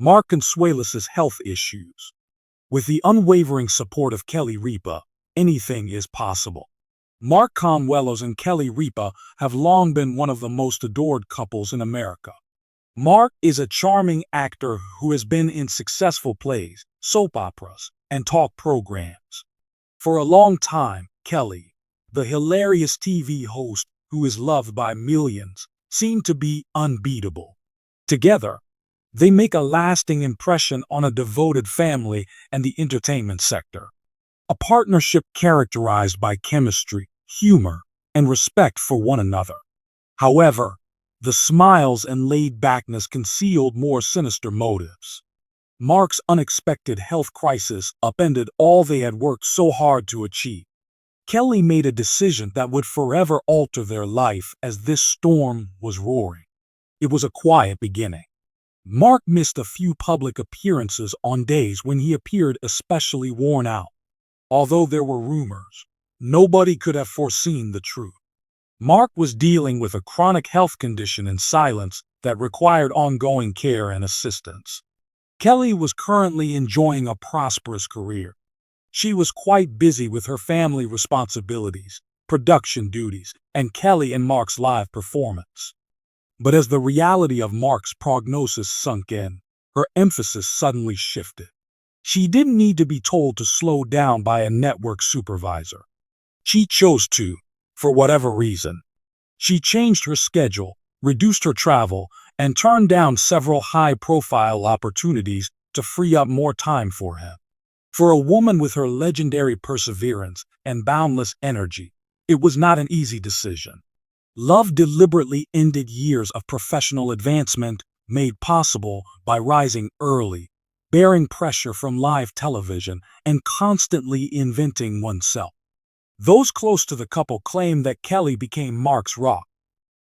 Mark Consuelos' health issues. With the unwavering support of Kelly Ripa, anything is possible. Mark Consuelos and Kelly Ripa have long been one of the most adored couples in America. Mark is a charming actor who has been in successful plays, soap operas, and talk programs. For a long time, Kelly, the hilarious TV host who is loved by millions, seemed to be unbeatable. Together, they make a lasting impression on a devoted family and the entertainment sector. A partnership characterized by chemistry, humor, and respect for one another. However, the smiles and laid-backness concealed more sinister motives. Mark's unexpected health crisis upended all they had worked so hard to achieve. Kelly made a decision that would forever alter their life as this storm was roaring. It was a quiet beginning. Mark missed a few public appearances on days when he appeared especially worn out. Although there were rumors, nobody could have foreseen the truth. Mark was dealing with a chronic health condition in silence that required ongoing care and assistance. Kelly was currently enjoying a prosperous career. She was quite busy with her family responsibilities, production duties, and Kelly and Mark's live performance. But as the reality of Mark's prognosis sunk in, her emphasis suddenly shifted. She didn't need to be told to slow down by a network supervisor. She chose to, for whatever reason. She changed her schedule, reduced her travel, and turned down several high-profile opportunities to free up more time for him. For a woman with her legendary perseverance and boundless energy, it was not an easy decision. Love deliberately ended years of professional advancement made possible by rising early, bearing pressure from live television, and constantly inventing oneself. Those close to the couple claim that Kelly became Mark's rock.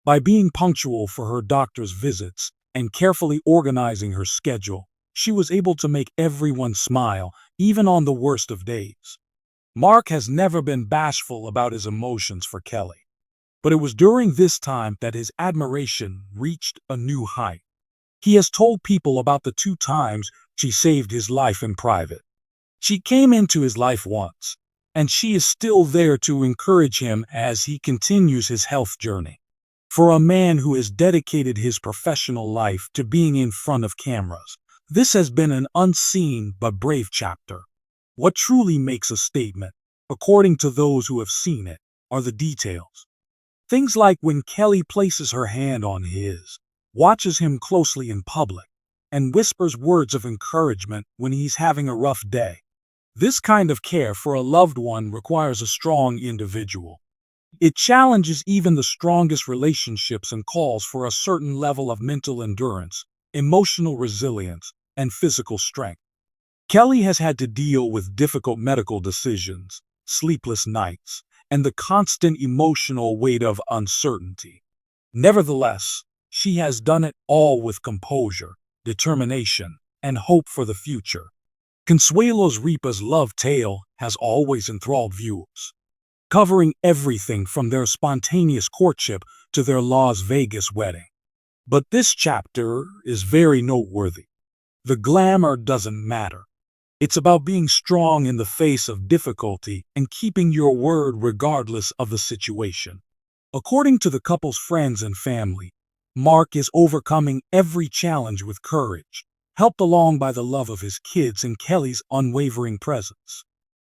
By being punctual for her doctor's visits and carefully organizing her schedule, she was able to make everyone smile, even on the worst of days. Mark has never been bashful about his emotions for Kelly. But it was during this time that his admiration reached a new height. He has told people about the 2 times she saved his life in private. She came into his life once, and she is still there to encourage him as he continues his health journey. For a man who has dedicated his professional life to being in front of cameras, this has been an unseen but brave chapter. What truly makes a statement, according to those who have seen it, are the details. Things like when Kelly places her hand on his, watches him closely in public, and whispers words of encouragement when he's having a rough day. This kind of care for a loved one requires a strong individual. It challenges even the strongest relationships and calls for a certain level of mental endurance, emotional resilience, and physical strength. Kelly has had to deal with difficult medical decisions, sleepless nights, and the constant emotional weight of uncertainty. Nevertheless, she has done it all with composure, determination, and hope for the future. Consuelos Ripa's love tale has always enthralled viewers, covering everything from their spontaneous courtship to their Las Vegas wedding. But this chapter is very noteworthy. The glamour doesn't matter. It's about being strong in the face of difficulty and keeping your word regardless of the situation. According to the couple's friends and family, Mark is overcoming every challenge with courage, helped along by the love of his kids and Kelly's unwavering presence.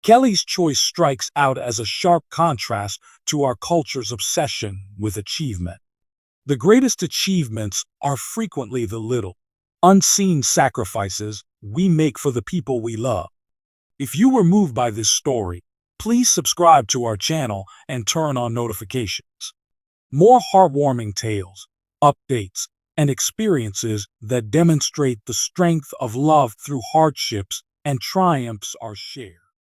Kelly's choice strikes out as a sharp contrast to our culture's obsession with achievement. The greatest achievements are frequently the little, unseen sacrifices we make for the people we love. If you were moved by this story, please subscribe to our channel and turn on notifications. More heartwarming tales, updates, and experiences that demonstrate the strength of love through hardships and triumphs are shared.